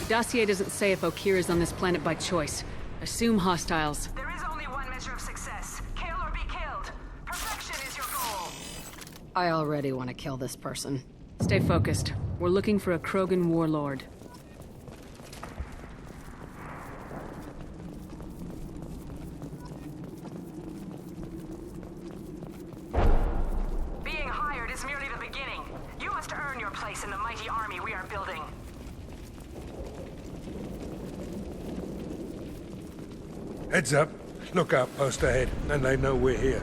Dossier doesn't say if Okeer is on this planet by choice. Assume hostiles. There is only one measure of success. Kill or be killed. Perfection is your goal. I already want to kill this person. Stay focused. We're looking for a Krogan warlord. Being hired is merely the beginning. You must earn your place in the mighty army we are building. Heads up. Look up, post ahead, and they know we're here.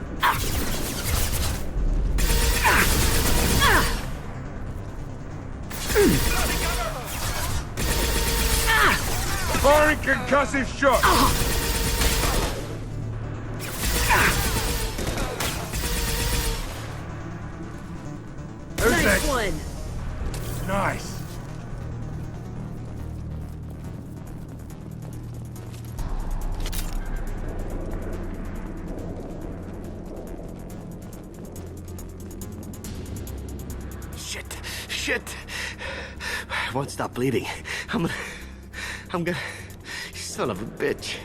Firing concussive shot! Who's next? One. Nice. Shit! I won't stop bleeding. I'm gonna... You son of a bitch.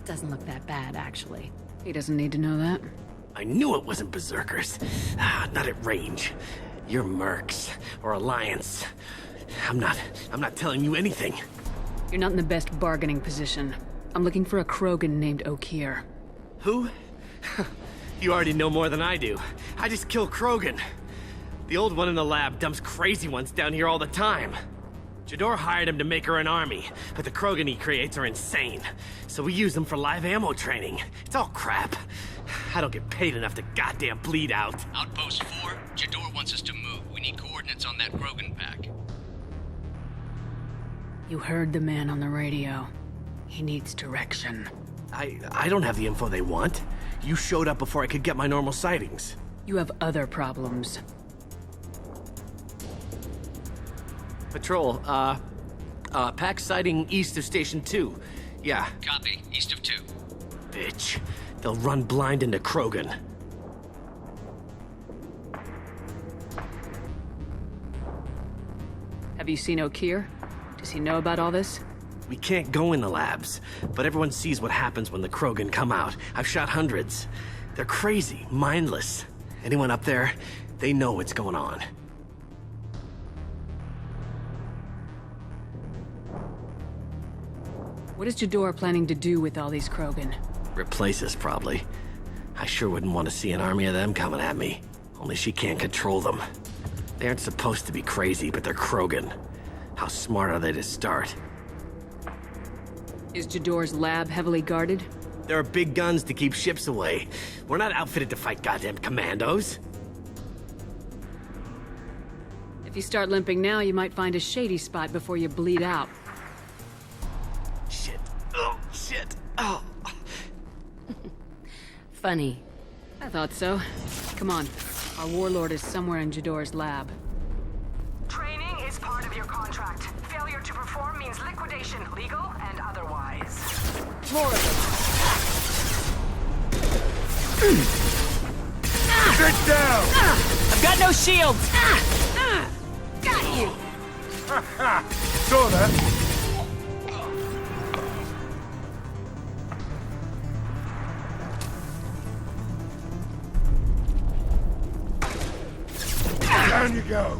Doesn't look that bad, actually. He doesn't need to know that. I knew it wasn't Berserkers. Not at range. You're Mercs, or Alliance. I'm not telling you anything. You're not in the best bargaining position. I'm looking for a Krogan named Okeer. Who? You already know more than I do. I just kill Krogan. The old one in the lab dumps crazy ones down here all the time. Jador hired him to make her an army, but the Krogan he creates are insane. So we use them for live ammo training. It's all crap. I don't get paid enough to goddamn bleed out. Outpost 4, Jador wants us to move. We need coordinates on that Krogan pack. You heard the man on the radio. He needs direction. I don't have the info they want. You showed up before I could get my normal sightings. You have other problems. Patrol, pack sighting east of Station 2. Yeah. Copy. East of 2. Bitch. They'll run blind into Krogan. Have you seen Okeer? Does he know about all this? We can't go in the labs, but everyone sees what happens when the Krogan come out. I've shot hundreds. They're crazy, mindless. Anyone up there, they know what's going on. What is Jador planning to do with all these Krogan? Replace us, probably. I sure wouldn't want to see an army of them coming at me. Only she can't control them. They aren't supposed to be crazy, but they're Krogan. How smart are they to start? Is Jador's lab heavily guarded? There are big guns to keep ships away. We're not outfitted to fight goddamn commandos. If you start limping now, you might find a shady spot before you bleed out. Shit. Oh, shit. Oh. Funny. I thought so. Come on. Our warlord is somewhere in Jador's lab. Training is part of your contract. Failure to perform means liquidation, legal and otherwise. More of Sit down! I've got no shields! Got you! Saw that. Down you go.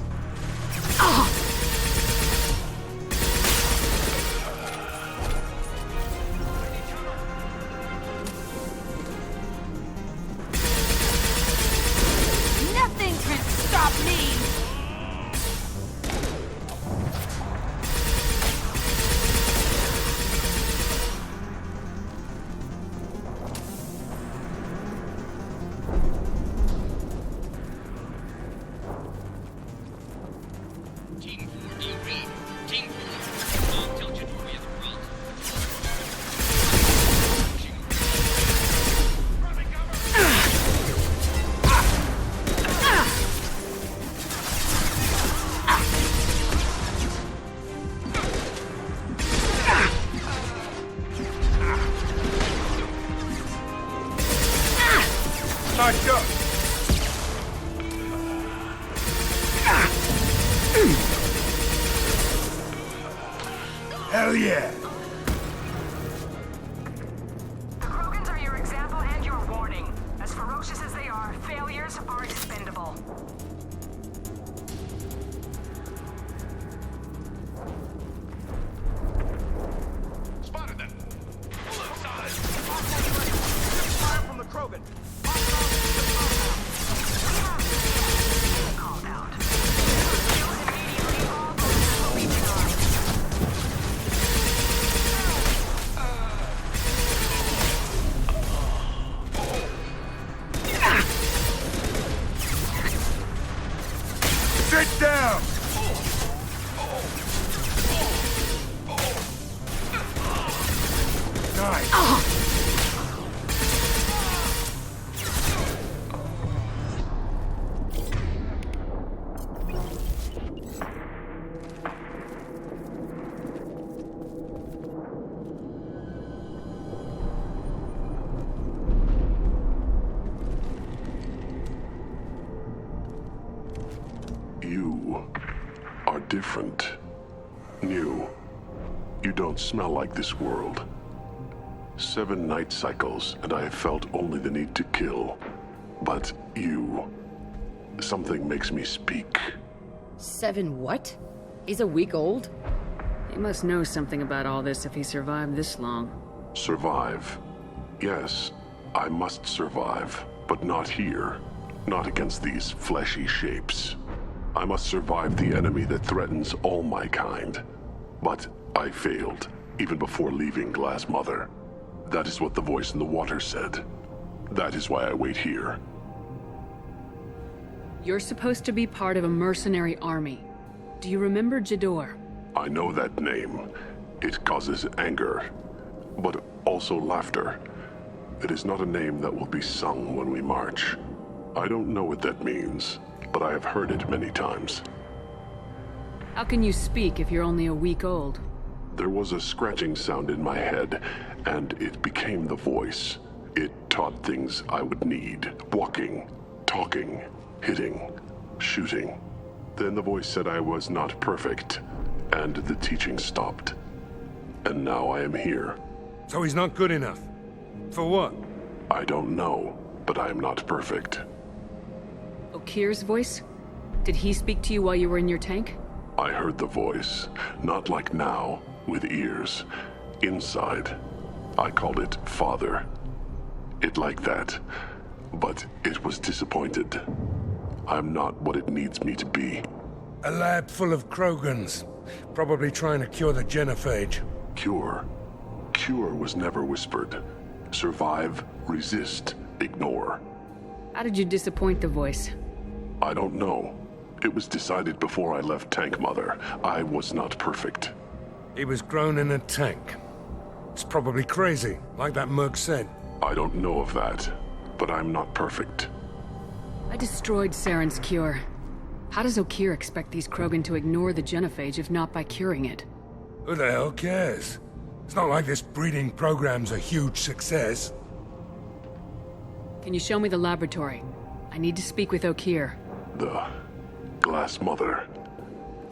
Nothing can stop me! Team Hell yeah! The Krogans are your example and your warning. As ferocious as they are, failures are expendable. Spotted them. Full outside. Fire from the Krogan. Called out. Kills immediately all those Legion arms. Sit down! Nice. You are different, new. You don't smell like this world. 7 night cycles, and I have felt only the need to kill. But you... something makes me speak. 7 what? He's a week old? He must know something about all this if he survived this long. Survive. Yes, I must survive, but not here. Not against these fleshy shapes. I must survive the enemy that threatens all my kind. But I failed, even before leaving Glass Mother. That is what the voice in the water said. That is why I wait here. You're supposed to be part of a mercenary army. Do you remember Jador? I know that name. It causes anger, but also laughter. It is not a name that will be sung when we march. I don't know what that means, but I have heard it many times. How can you speak if you're only a week old? There was a scratching sound in my head, and it became the voice. It taught things I would need. Walking, talking, hitting, shooting. Then the voice said I was not perfect, and the teaching stopped. And now I am here. So he's not good enough. For what? I don't know, but I am not perfect. Okir's voice? Did he speak to you while you were in your tank? I heard the voice, not like now, with ears. Inside. I called it Father. It like that, but it was disappointed. I'm not what it needs me to be. A lab full of Krogans. Probably trying to cure the genophage. Cure. Cure was never whispered. Survive, resist, ignore. How did you disappoint the voice? I don't know. It was decided before I left Tank Mother. I was not perfect. He was grown in a tank. It's probably crazy, like that merc said. I don't know of that, but I'm not perfect. I destroyed Saren's cure. How does Okir expect these Krogan to ignore the genophage if not by curing it? Who the hell cares? It's not like this breeding program's a huge success. Can you show me the laboratory? I need to speak with Okir. The Glass Mother.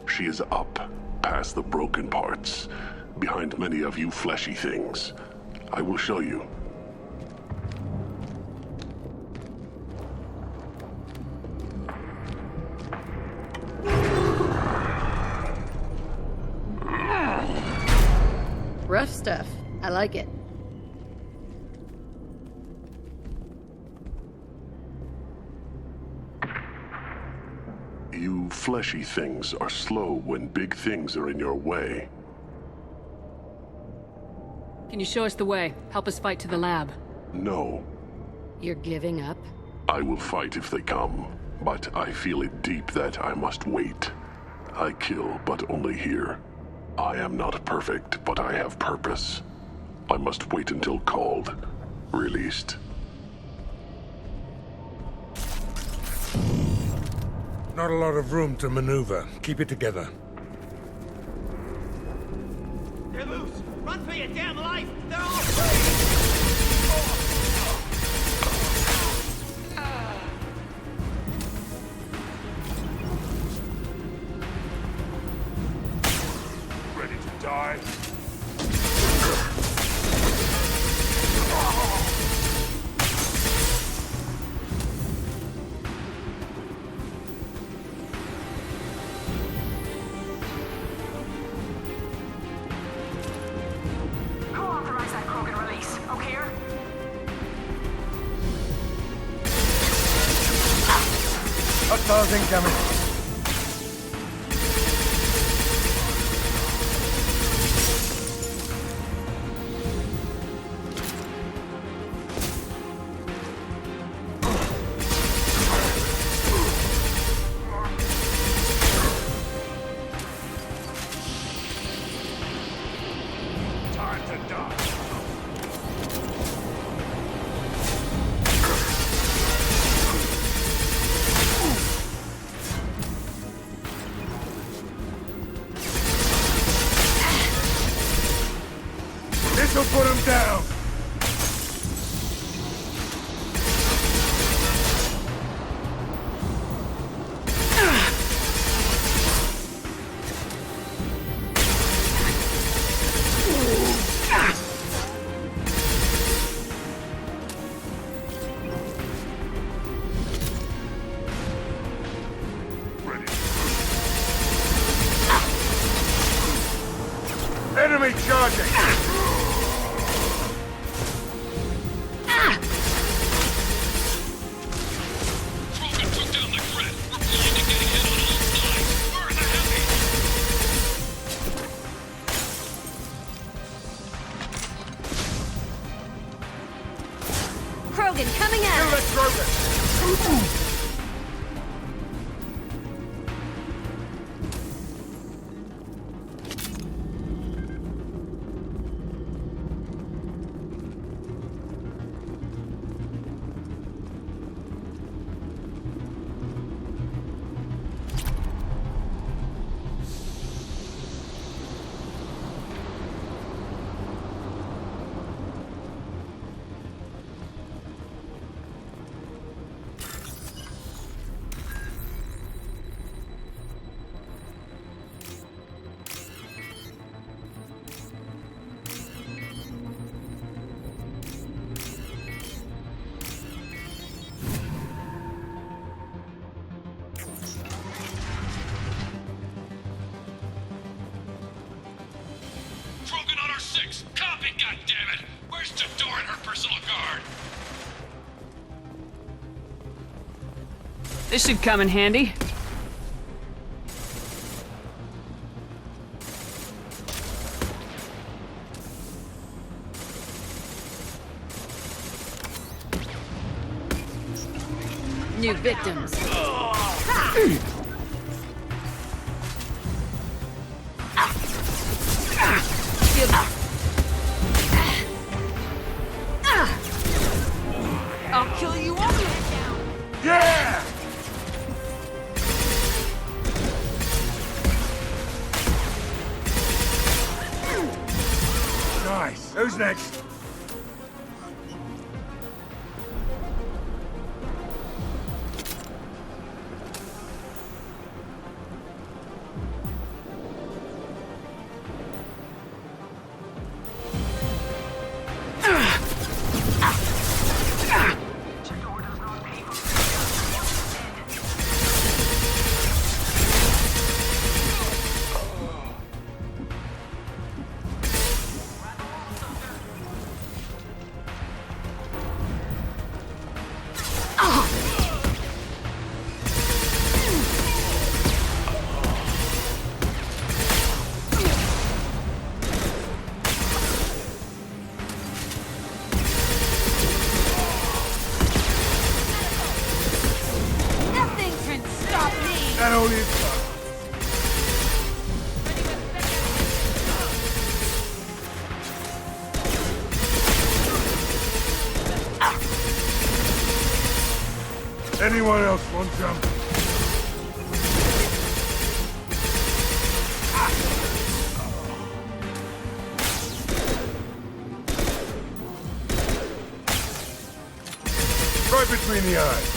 She is up, past the broken parts, behind many of you fleshy things. I will show you. Rough stuff. I like it. You fleshy things are slow when big things are in your way. Can you show us the way? Help us fight to the lab. No, You're giving up? I will fight if they come, but I feel it deep that I must wait. I kill, but only here. I am not perfect, but I have purpose. I must wait until called, released. Not a lot of room to maneuver. Keep it together. They're loose! Run for your damn life! They're all free! Ready to die? incoming. Time to die. This'll put him down. Ready. Enemy charging. Krogan took down the Gret. We're blind and getting hit on all sides. Where are the heavies? Krogan coming Kill at that us! Krogan. Krogan on our 6. Copy, goddammit! Where's Jador and her personal guard? This should come in handy. New victims. I'll kill you all. Yeah! Nice. Who's next? Nothing can stop me! That only is Anyone else want some? Right between the eyes.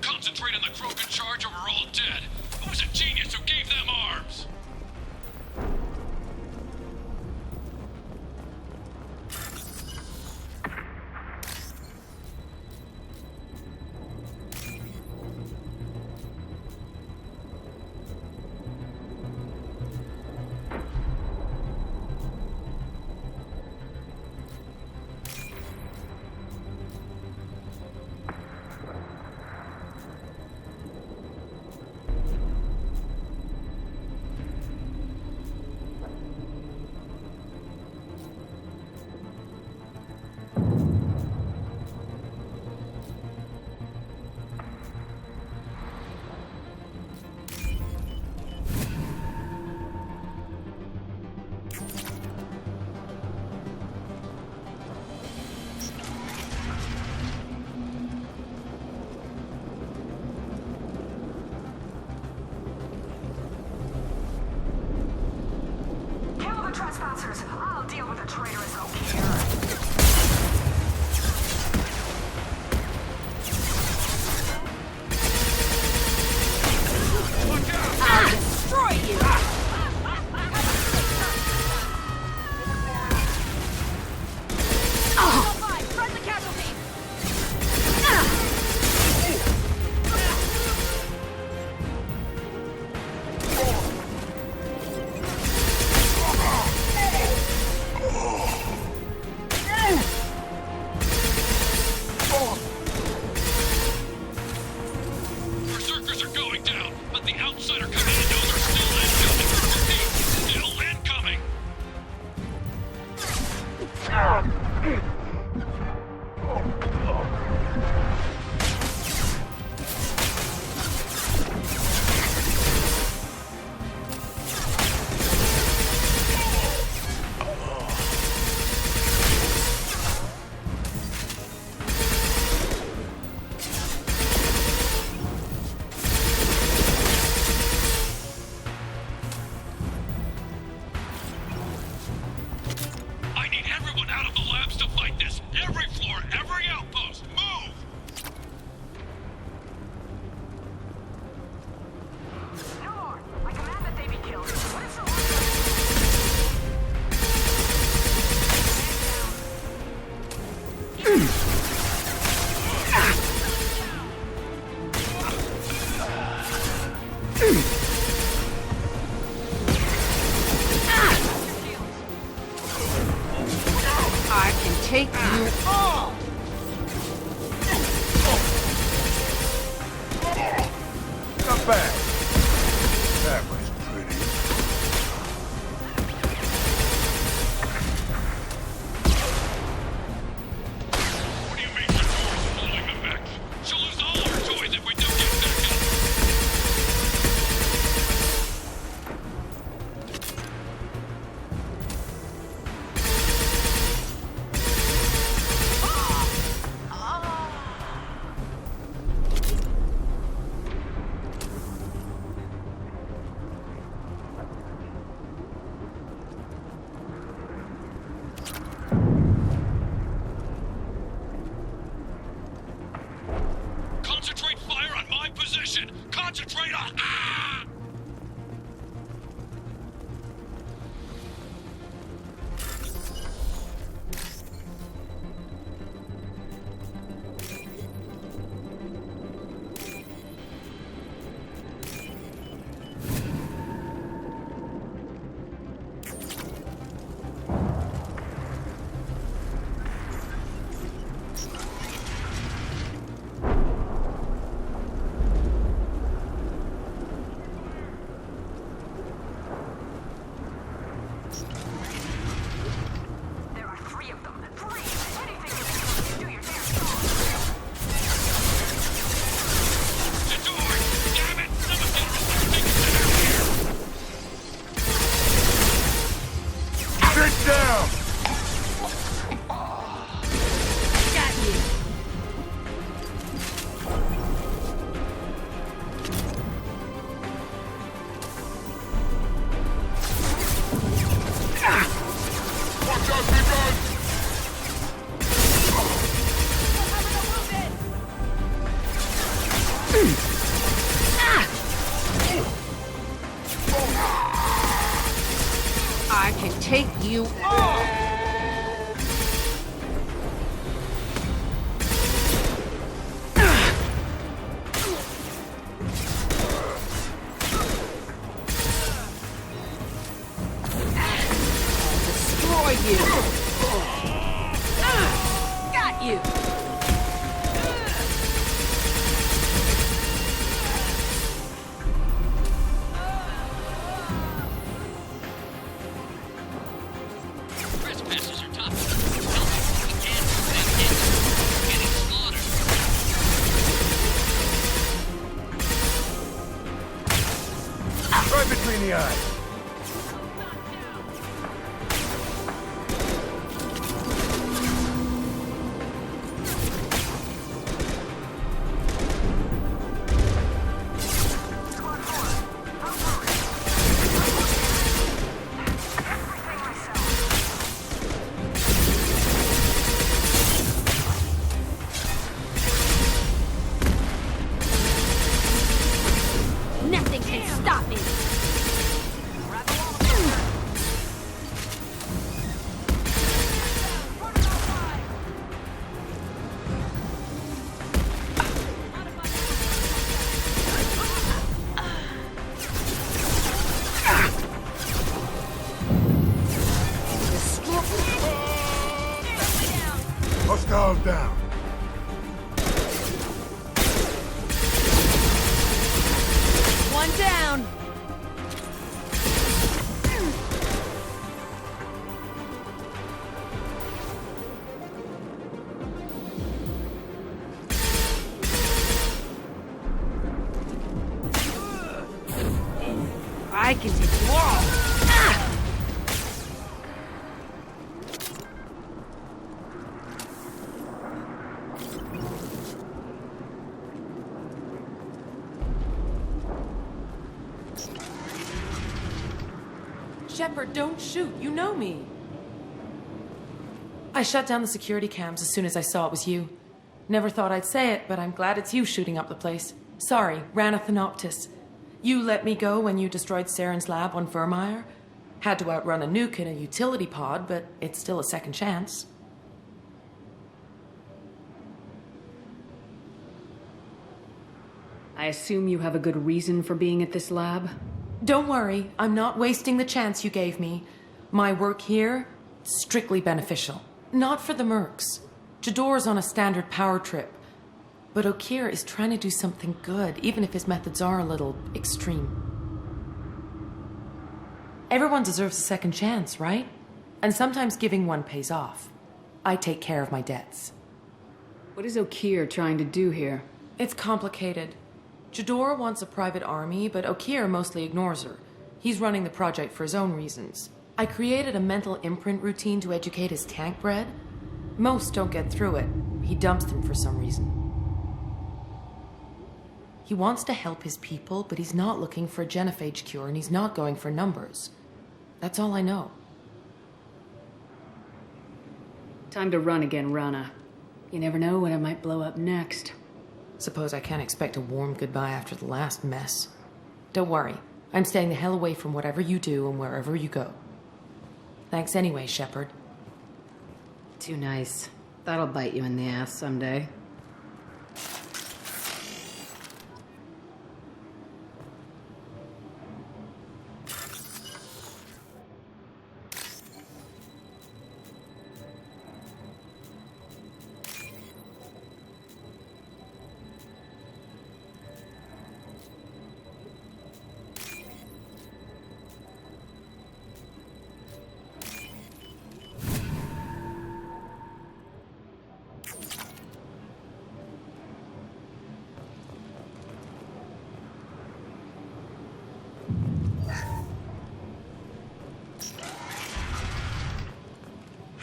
Concentrate on the Krogan charge or we're all dead. Who was a genius who gave them arms? answers. I'll deal with the traitorous Okeer. I'll destroy you! Friendly casualties! Berserkers are going down, but the outsider commandos are still incoming. Still incoming. I need everyone out of the labs to fight this. Every floor, every outpost, move! No more. I command that they be killed. What is the order? I can take you all! Come back. That was pretty. What do you mean the door's holding the mech? She'll lose all her toys if we don't get back up. Concentrate fire on my position! Concentrate on... Ah! There are three of them. Three! Anything you can do your damn job. The door! Damn it! Someone get her over! Take it down here! Sit down! Got you! Watch out, big guns! I can take you all! Destroy you! Got you! Trespassers are tough. Help us. We can't do that. We're getting slaughtered. Right between the eyes. Squad 4. Outpost. Everything myself. stop me! Hostile down. One down! I can take you all! Ah! Shepard, don't shoot. You know me. I shut down the security cams as soon as I saw it was you. Never thought I'd say it, but I'm glad it's you shooting up the place. Sorry, Rana Thanoptis. You let me go when you destroyed Saren's lab on Vermeer. Had to outrun a nuke in a utility pod, but it's still a second chance. I assume you have a good reason for being at this lab? Don't worry, I'm not wasting the chance you gave me. My work here, strictly beneficial. Not for the mercs. Jador's on a standard power trip. But Okeer is trying to do something good, even if his methods are a little extreme. Everyone deserves a second chance, right? And sometimes giving one pays off. I take care of my debts. What is Okeer trying to do here? It's complicated. Jador wants a private army, but Okeer mostly ignores her. He's running the project for his own reasons. I created a mental imprint routine to educate his tank bred. Most don't get through it. He dumps them for some reason. He wants to help his people, but he's not looking for a genophage cure, and he's not going for numbers. That's all I know. Time to run again, Rana. You never know when I might blow up next. Suppose I can't expect a warm goodbye after the last mess. Don't worry. I'm staying the hell away from whatever you do and wherever you go. Thanks anyway, Shepard. Too nice. That'll bite you in the ass someday.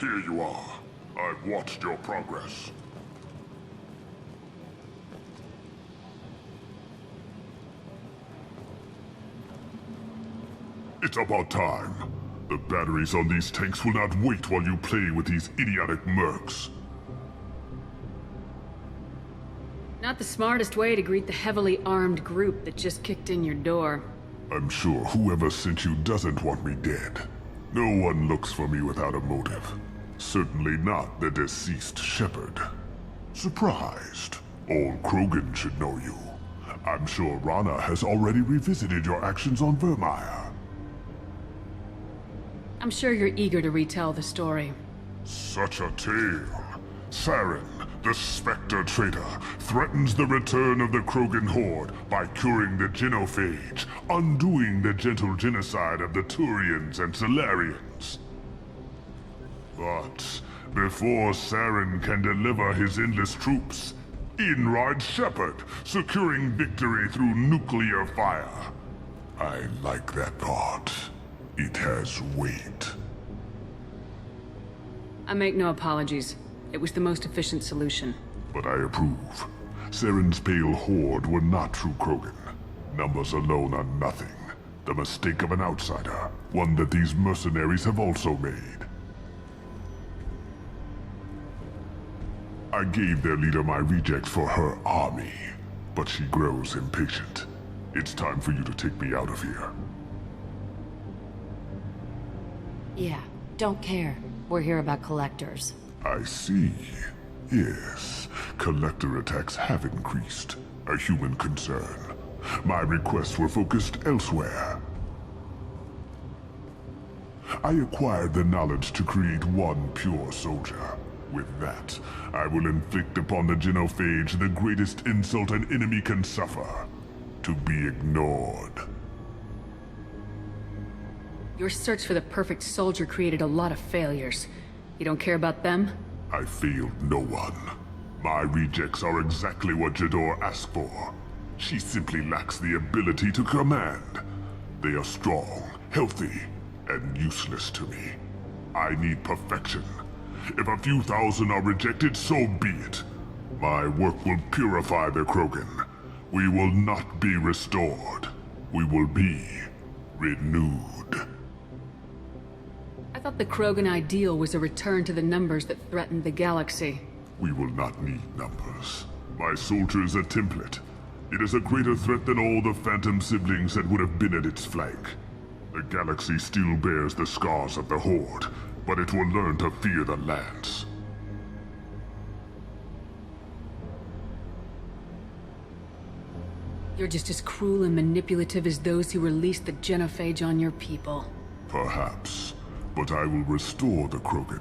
Here you are. I've watched your progress. It's about time. The batteries on these tanks will not wait while you play with these idiotic mercs. Not the smartest way to greet the heavily armed group that just kicked in your door. I'm sure whoever sent you doesn't want me dead. No one looks for me without a motive. Certainly not the deceased Shepard. Surprised. Old Krogan should know you. I'm sure Rana has already revisited your actions on Vermeer. I'm sure you're eager to retell the story. Such a tale. Saren, the Spectre traitor, threatens the return of the Krogan horde by curing the genophage, undoing the gentle genocide of the Turians and Solarians. But before Saren can deliver his endless troops, in rides Shepard, securing victory through nuclear fire. I like that thought. It has weight. I make no apologies. It was the most efficient solution. But I approve. Saren's pale horde were not true Krogan. Numbers alone are nothing. The mistake of an outsider. One that these mercenaries have also made. I gave their leader my rejects for her army, but she grows impatient. It's time for you to take me out of here. Yeah, don't care. We're here about collectors. I see. Yes, collector attacks have increased. A human concern. My requests were focused elsewhere. I acquired the knowledge to create one pure soldier. With that, I will inflict upon the genophage the greatest insult an enemy can suffer. To be ignored. Your search for the perfect soldier created a lot of failures. You don't care about them? I failed no one. My rejects are exactly what Jador asked for. She simply lacks the ability to command. They are strong, healthy, and useless to me. I need perfection. If a few thousand are rejected, so be it. My work will purify the Krogan. We will not be restored. We will be renewed. I thought the Krogan ideal was a return to the numbers that threatened the galaxy. We will not need numbers. My soldier is a template. It is a greater threat than all the Phantom siblings that would have been at its flank. The galaxy still bears the scars of the Horde, but it will learn to fear the Lance. You're just as cruel and manipulative as those who released the genophage on your people. Perhaps, but I will restore the Krogan,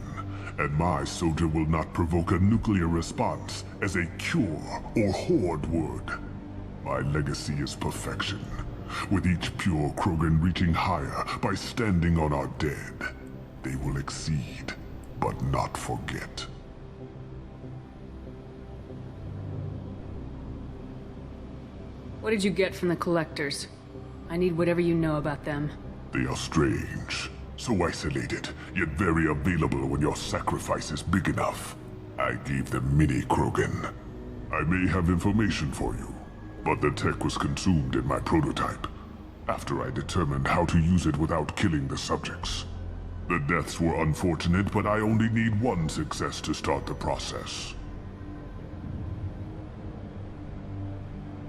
and my soldier will not provoke a nuclear response as a cure or Horde would. My legacy is perfection, with each pure Krogan reaching higher by standing on our dead. They will exceed, but not forget. What did you get from the Collectors? I need whatever you know about them. They are strange, so isolated, yet very available when your sacrifice is big enough. I gave them mini Krogan. I may have information for you, but the tech was consumed in my prototype, after I determined how to use it without killing the subjects. The deaths were unfortunate, but I only need one success to start the process.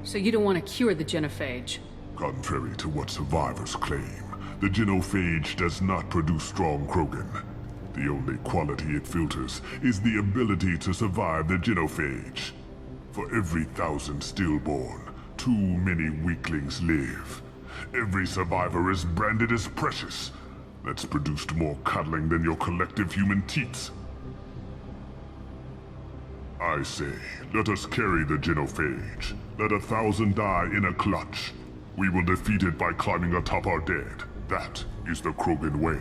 So you don't want to cure the genophage? Contrary to what survivors claim, the genophage does not produce strong Krogan. The only quality it filters is the ability to survive the genophage. For every 1,000 stillborn, too many weaklings live. Every survivor is branded as precious. That's produced more cuddling than your collective human teats. I say, let us carry the genophage. Let 1,000 die in a clutch. We will defeat it by climbing atop our dead. That is the Krogan way.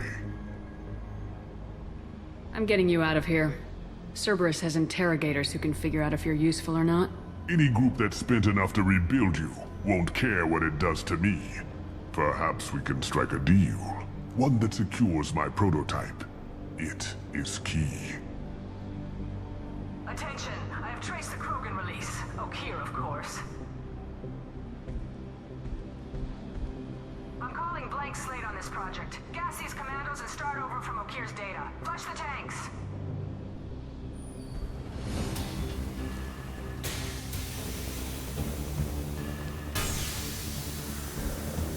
I'm getting you out of here. Cerberus has interrogators who can figure out if you're useful or not. Any group that's spent enough to rebuild you won't care what it does to me. Perhaps we can strike a deal. One that secures my prototype. It is key. Attention, I have traced the Krogan release. Okeer, of course. I'm calling blank slate on this project. Gas these commandos and start over from Okeer's data. Flush the tanks.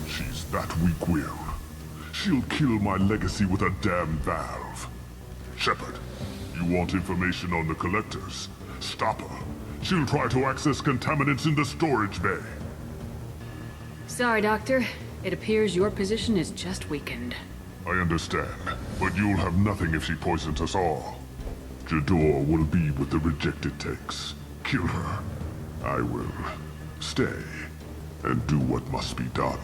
She's that weak-willed. She'll kill my legacy with a damn valve. Shepard, you want information on the Collectors? Stop her. She'll try to access contaminants in the storage bay. Sorry, Doctor. It appears your position is just weakened. I understand, but you'll have nothing if she poisons us all. Jador will be with the rejected tanks. Kill her. I will stay and do what must be done.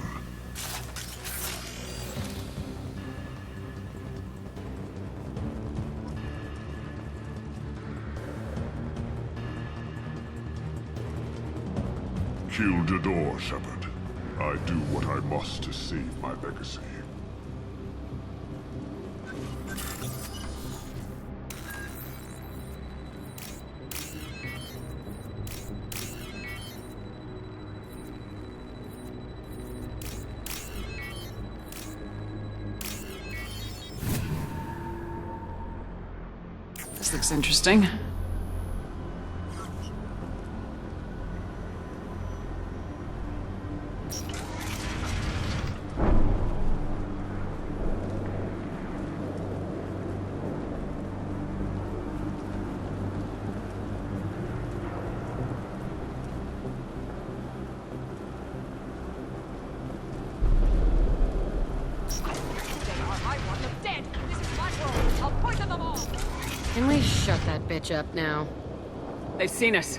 Kill Jador, Shepard. I do what I must to save my legacy. This looks interesting. Can we shut that bitch up now? They've seen us.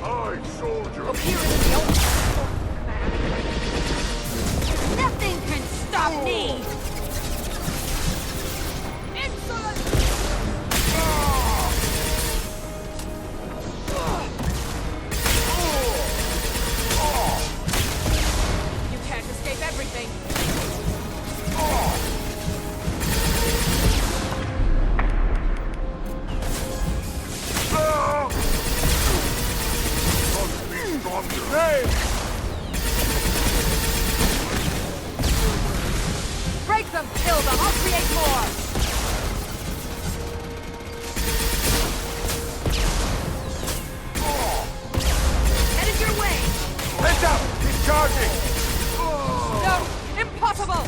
Aye, soldier. Nothing can stop me! You can't escape everything. Must be stronger. Hey! Break them, kill them, I'll create more! Headed your way! Heads up! He's charging! No! Impossible!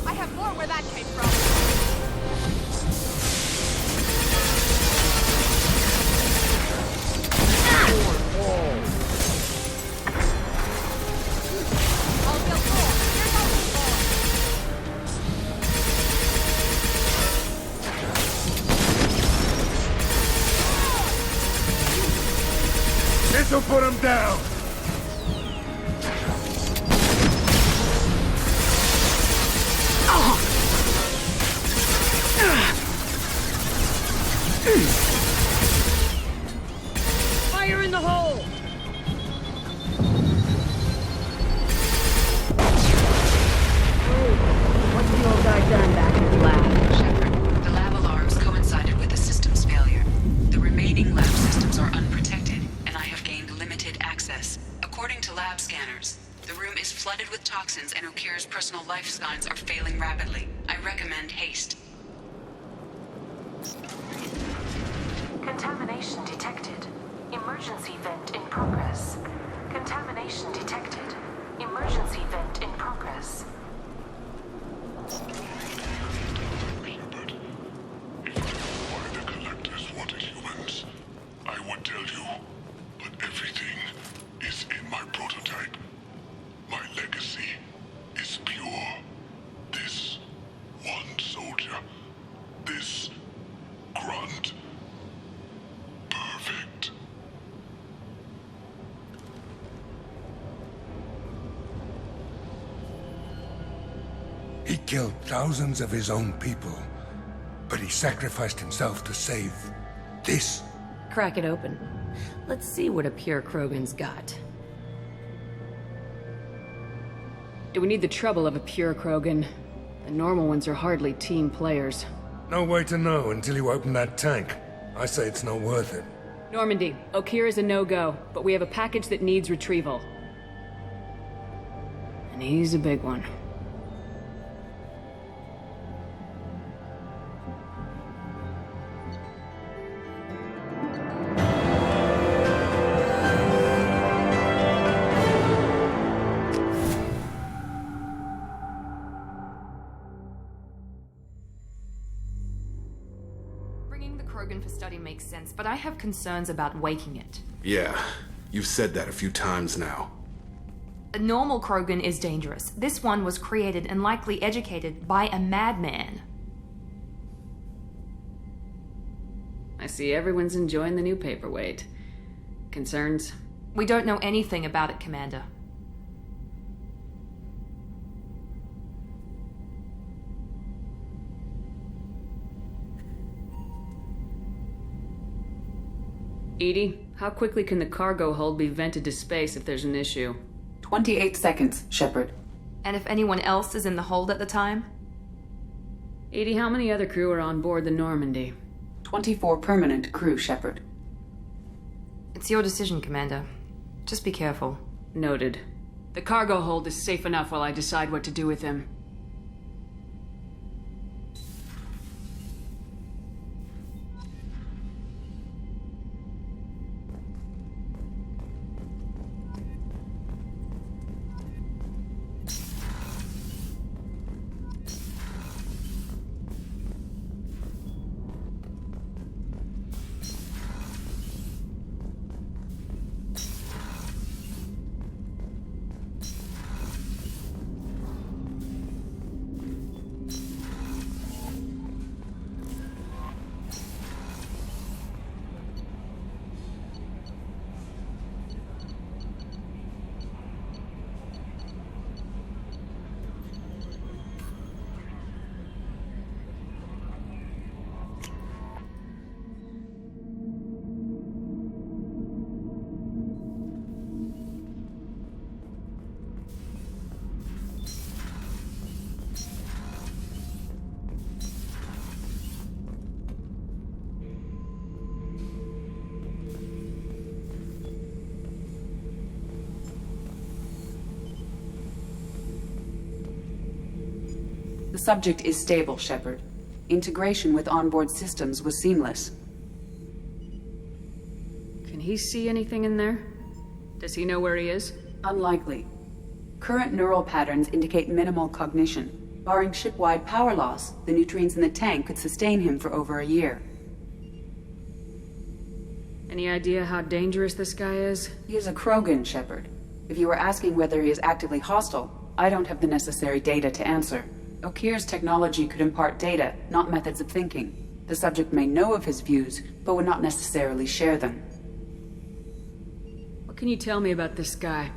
I have more where that came from. I'll build more. There's always more. This'll put him down! Fire in the hole! What's the old guy done back in the lab? Shepard, the lab alarms coincided with the system's failure. The remaining lab systems are unprotected, and I have gained limited access. According to lab scanners, the room is flooded with toxins and Okir's personal life signs are failing rapidly. I recommend haste. Contamination detected. Emergency vent in progress. Contamination detected. Emergency vent in progress. Shepard, if I knew why the Collectors wanted humans, I would tell you. But everything is in my prototype. My legacy is pure. This one soldier. This grunt. Perfect. He killed thousands of his own people, but he sacrificed himself to save this. Crack it open. Let's see what a pure Krogan's got. Do we need the trouble of a pure Krogan? The normal ones are hardly team players. No way to know until you open that tank. I say it's not worth it. Normandy, Okir is a no-go, but we have a package that needs retrieval. And he's a big one. Bringing the Krogan for study makes sense, but I have concerns about waking it. Yeah, you've said that a few times now. A normal Krogan is dangerous. This one was created and likely educated by a madman. I see everyone's enjoying the new paperweight. Concerns? We don't know anything about it, Commander. Edie, how quickly can the cargo hold be vented to space if there's an issue? 28 seconds, Shepard. And if anyone else is in the hold at the time? Edie, how many other crew are on board the Normandy? 24 permanent crew, Shepard. It's your decision, Commander. Just be careful. Noted. The cargo hold is safe enough while I decide what to do with him. The subject is stable, Shepard. Integration with onboard systems was seamless. Can he see anything in there? Does he know where he is? Unlikely. Current neural patterns indicate minimal cognition. Barring ship-wide power loss, the nutrients in the tank could sustain him for over a year. Any idea how dangerous this guy is? He is a Krogan, Shepard. If you were asking whether he is actively hostile, I don't have the necessary data to answer. Okeer's technology could impart data, not methods of thinking. The subject may know of his views, but would not necessarily share them. What can you tell me about this guy?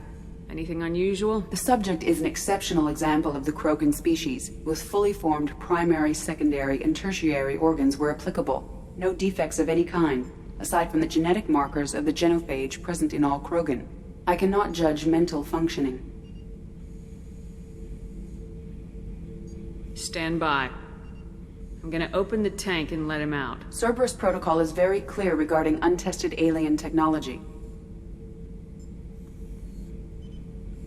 Anything unusual? The subject is an exceptional example of the Krogan species, with fully formed primary, secondary, and tertiary organs where applicable. No defects of any kind, aside from the genetic markers of the genophage present in all Krogan. I cannot judge mental functioning. Stand by. I'm gonna open the tank and let him out. Cerberus protocol is very clear regarding untested alien technology.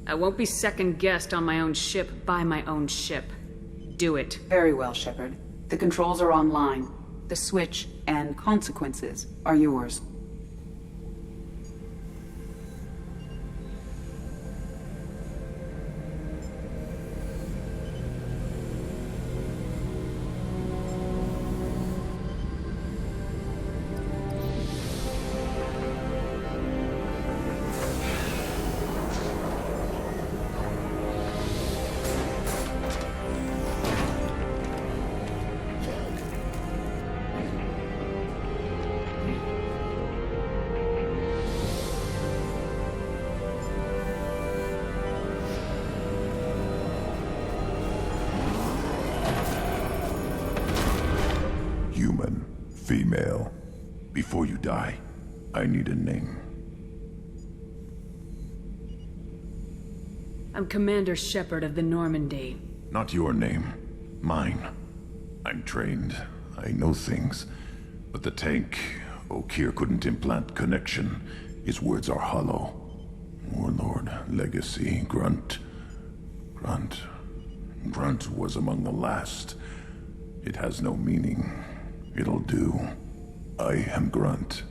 I won't be second-guessed on my own ship by my own ship. Do it. Very well, Shepard. The controls are online. The switch and consequences are yours. Human, female. Before you die, I need a name. I'm Commander Shepard of the Normandy. Not your name. Mine. I'm trained. I know things. But the tank, Okeer couldn't implant connection. His words are hollow. Warlord, Legacy, Grunt. Grunt was among the last. It has no meaning. It'll do. I am Grunt.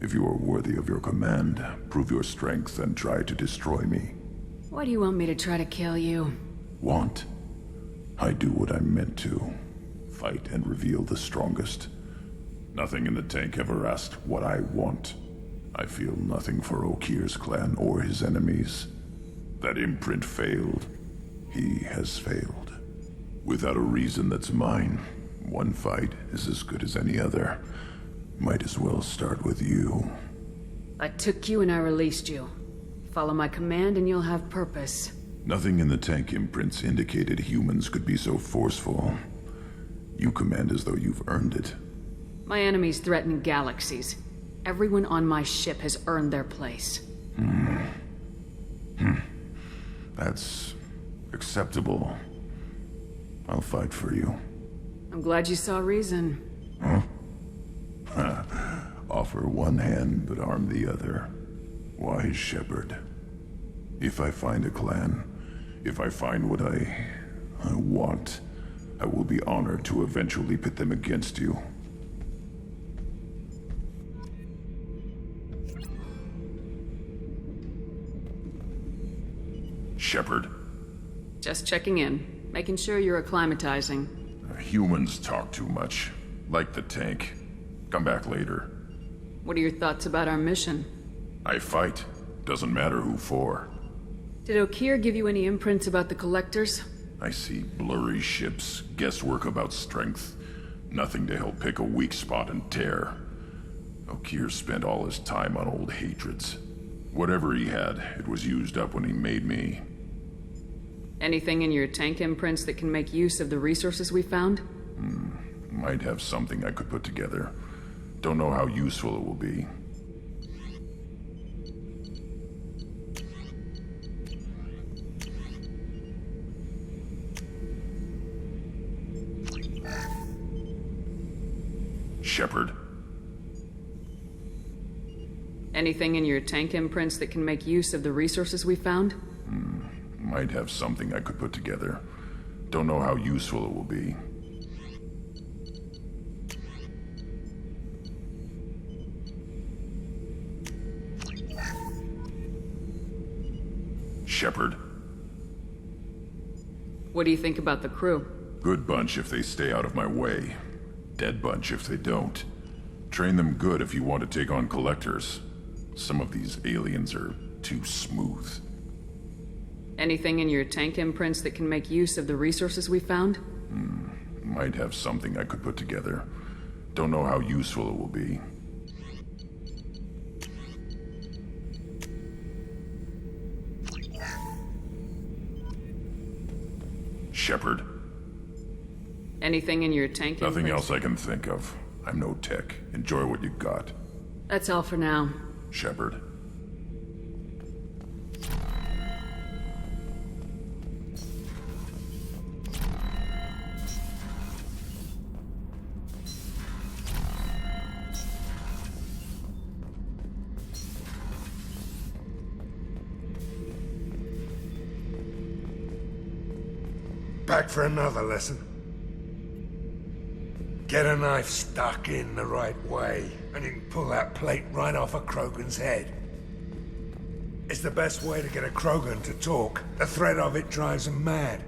If you are worthy of your command, prove your strength and try to destroy me. Why do you want me to try to kill you? Want? I do what I'm meant to. Fight and reveal the strongest. Nothing in the tank ever asked what I want. I feel nothing for Okeer's clan or his enemies. That imprint failed. He has failed. Without a reason that's mine, one fight is as good as any other. Might as well start with you. I took you and I released you. Follow my command and you'll have purpose. Nothing in the tank imprints indicated humans could be so forceful. You command as though you've earned it. My enemies threaten galaxies. Everyone on my ship has earned their place. That's acceptable. I'll fight for you. I'm glad you saw reason. Huh? Offer one hand, but arm the other. Wise Shepard. If I find a clan, if I find what I want, I will be honored to eventually pit them against you. Shepard. Just checking in, making sure you're acclimatizing. Humans talk too much. Like the tank. Come back later. What are your thoughts about our mission? I fight. Doesn't matter who for. Did Okeer give you any imprints about the Collectors? I see blurry ships, guesswork about strength. Nothing to help pick a weak spot and tear. Okeer spent all his time on old hatreds. Whatever he had, it was used up when he made me. Anything in your tank imprints that can make use of the resources we found? Might have something I could put together. Don't know how useful it will be. Shepard. Anything in your tank imprints that can make use of the resources we found? Might have something I could put together. Don't know how useful it will be. Shepard. What do you think about the crew? Good bunch if they stay out of my way. Dead bunch if they don't. Train them good if you want to take on collectors. Some of these aliens are too smooth. Anything in your tank imprints that can make use of the resources we found? Might have something I could put together. Don't know how useful it will be. Shepard. Anything in your tank Nothing imprints? else I can think of. I'm no tech. Enjoy what you got. That's all for now. Shepard. Back for another lesson. Get a knife stuck in the right way, and you can pull that plate right off a Krogan's head. It's the best way to get a Krogan to talk. The threat of it drives them mad.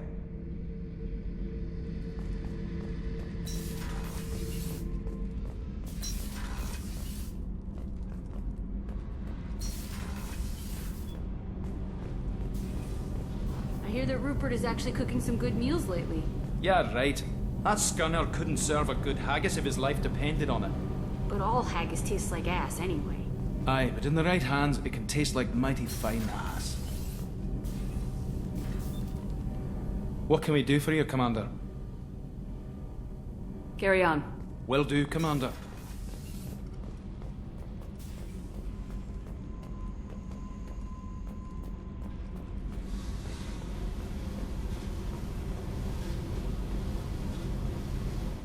I hear that Rupert is actually cooking some good meals lately. Yeah, right. That scunner couldn't serve a good haggis if his life depended on it. But all haggis tastes like ass anyway. Aye, but in the right hands, it can taste like mighty fine ass. What can we do for you, Commander? Carry on. Will do, Commander.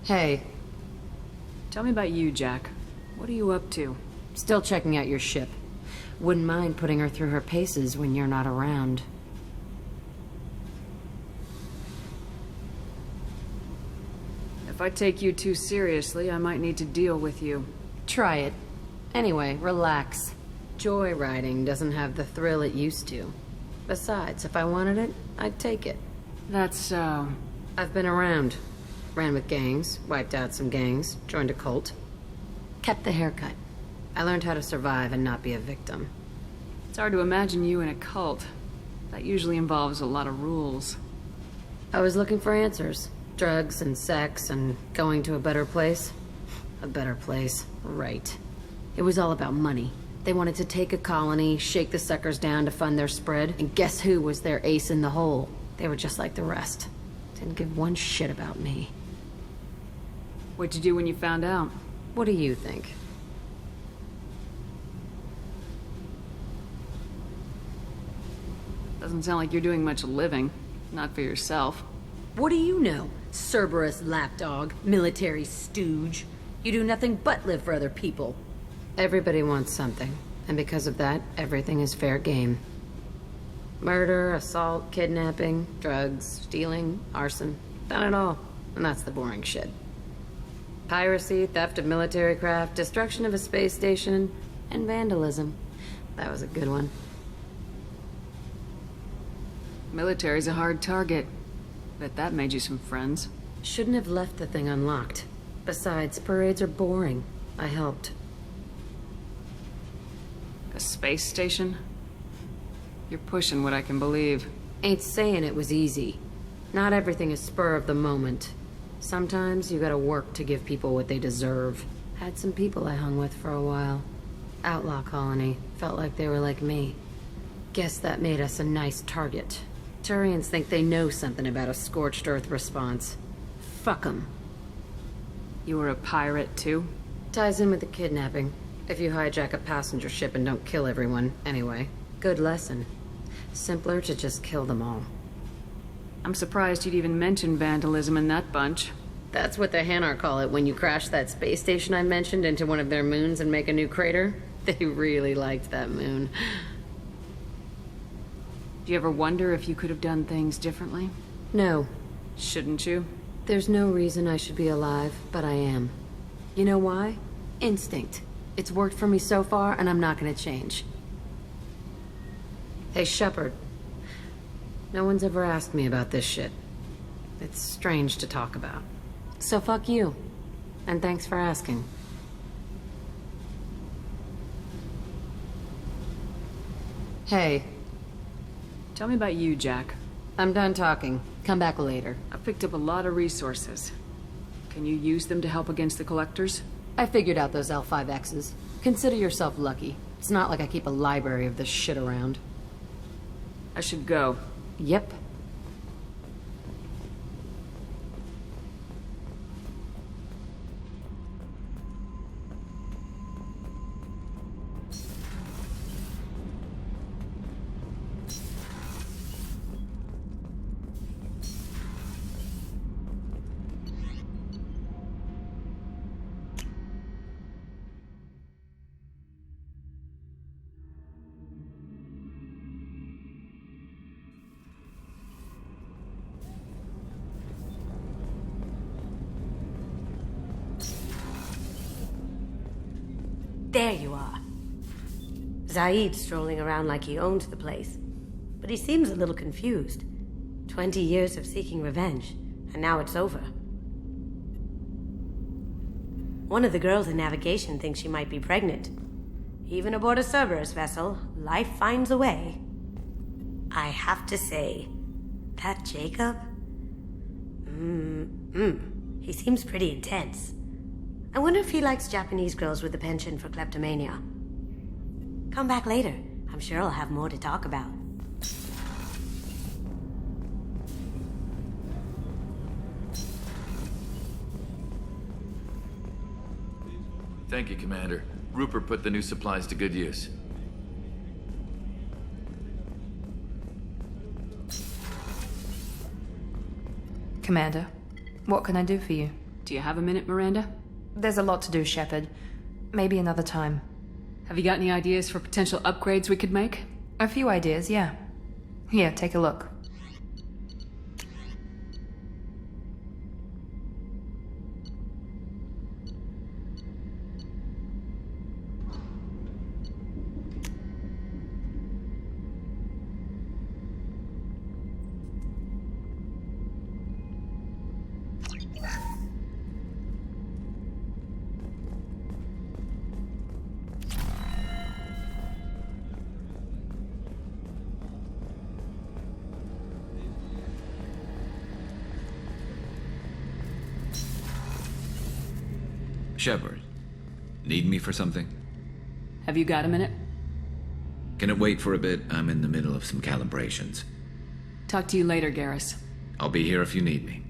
Hey. Tell me about you, Jack. What are you up to? Still checking out your ship. Wouldn't mind putting her through her paces when you're not around. If I take you too seriously, I might need to deal with you. Try it. Anyway, relax. Joyriding doesn't have the thrill it used to. Besides, if I wanted it, I'd take it. That's so. I've been around. Ran with gangs, wiped out some gangs, joined a cult. Kept the haircut. I learned how to survive and not be a victim. It's hard to imagine you in a cult. That usually involves a lot of rules. I was looking for answers. Drugs and sex and going to a better place. A better place, right. It was all about money. They wanted to take a colony, shake the suckers down to fund their spread, and guess who was their ace in the hole? They were just like the rest. Didn't give one shit about me. What'd you do when you found out? What do you think? Doesn't sound like you're doing much living. Not for yourself. What do you know? Cerberus lapdog, military stooge. You do nothing but live for other people. Everybody wants something, and because of that, everything is fair game. Murder, assault, kidnapping, drugs, stealing, arson. Done it all. And that's the boring shit. Piracy, theft of military craft, destruction of a space station, and vandalism. That was a good one. Military's a hard target. Bet that made you some friends. Shouldn't have left the thing unlocked. Besides, parades are boring. I helped. A space station? You're pushing what I can believe. Ain't saying it was easy. Not everything is spur of the moment. Sometimes you gotta work to give people what they deserve. Had some people I hung with for a while. Outlaw colony. Felt like they were like me. Guess that made us a nice target. Turians think they know something about a scorched earth response. Fuck 'em. You were a pirate, too? Ties in with the kidnapping. If you hijack a passenger ship and don't kill everyone, anyway. Good lesson. Simpler to just kill them all. I'm surprised you'd even mention vandalism in that bunch. That's what the Hanar call it when you crash that space station I mentioned into one of their moons and make a new crater. They really liked that moon. Do you ever wonder if you could have done things differently? No. Shouldn't you? There's no reason I should be alive, but I am. You know why? Instinct. It's worked for me so far, and I'm not gonna change. Hey, Shepard. No one's ever asked me about this shit. It's strange to talk about. So fuck you. And thanks for asking. Hey. Tell me about you, Jack. I'm done talking. Come back later. I've picked up a lot of resources. Can you use them to help against the Collectors? I figured out those L5Xs. Consider yourself lucky. It's not like I keep a library of this shit around. I should go. Yep. There you are. Zaid strolling around like he owned the place. But he seems a little confused. 20 years of seeking revenge, and now it's over. One of the girls in navigation thinks she might be pregnant. Even aboard a Cerberus vessel, life finds a way. I have to say, that Jacob? He seems pretty intense. I wonder if he likes Japanese girls with a penchant for kleptomania. Come back later. I'm sure I'll have more to talk about. Thank you, Commander. Rupert put the new supplies to good use. Commander, what can I do for you? Do you have a minute, Miranda? There's a lot to do, Shepard. Maybe another time. Have you got any ideas for potential upgrades we could make? A few ideas, yeah. Here, take a look. Shepard, need me for something? Have you got a minute? Can it wait for a bit? I'm in the middle of some calibrations. Talk to you later, Garrus. I'll be here if you need me.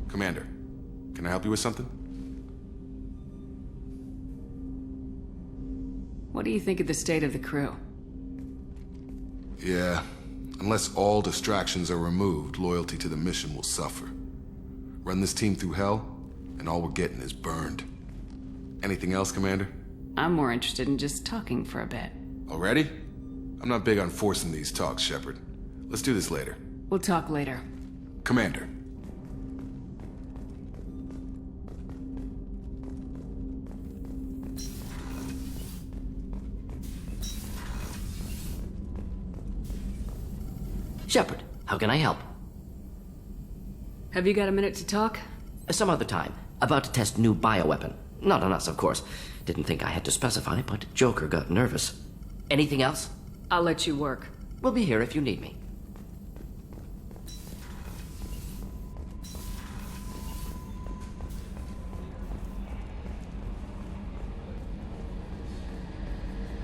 Commander, can I help you with something? What do you think of the state of the crew? Yeah, unless all distractions are removed, loyalty to the mission will suffer. Run this team through hell, and all we're getting is burned. Anything else, Commander? I'm more interested in just talking for a bit. Already? I'm not big on forcing these talks, Shepard. Let's do this later. We'll talk later. Commander. Shepard, how can I help? Have you got a minute to talk? Some other time. About to test new bioweapon. Not on us, of course. Didn't think I had to specify, but Joker got nervous. Anything else? I'll let you work. We'll be here if you need me.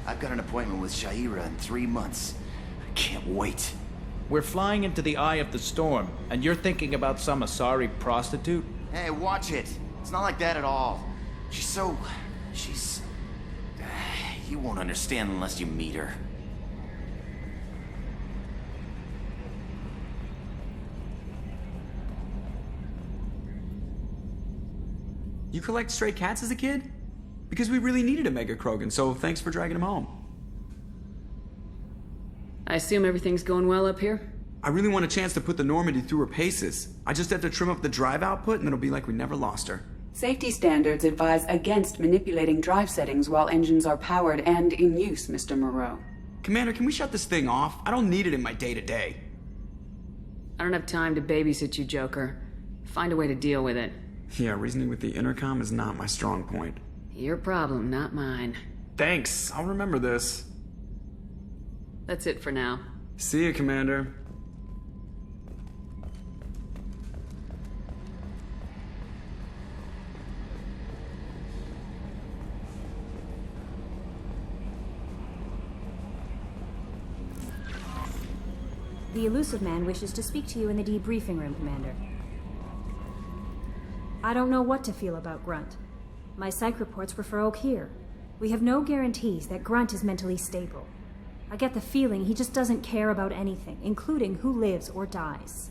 I've got an appointment with Sha'ira in 3 months. I can't wait. We're flying into the eye of the storm, and you're thinking about some Asari prostitute? Hey, watch it. It's not like that at all. She's... You won't understand unless you meet her. You collect stray cats as a kid? Because we really needed a Mega Krogan, so thanks for dragging him home. I assume everything's going well up here? I really want a chance to put the Normandy through her paces. I just have to trim up the drive output and it'll be like we never lost her. Safety standards advise against manipulating drive settings while engines are powered and in use, Mr. Moreau. Commander, can we shut this thing off? I don't need it in my day-to-day. I don't have time to babysit you, Joker. Find a way to deal with it. Yeah, reasoning with the intercom is not my strong point. Your problem, not mine. Thanks, I'll remember this. That's it for now. See you, Commander. The Illusive Man wishes to speak to you in the debriefing room, Commander. I don't know what to feel about Grunt. My psych reports refer Oak here. We have no guarantees that Grunt is mentally stable. I get the feeling he just doesn't care about anything, including who lives or dies.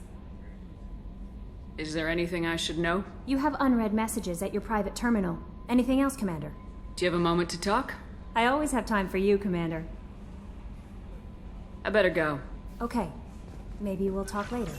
Is there anything I should know? You have unread messages at your private terminal. Anything else, Commander? Do you have a moment to talk? I always have time for you, Commander. I better go. Okay. Maybe we'll talk later.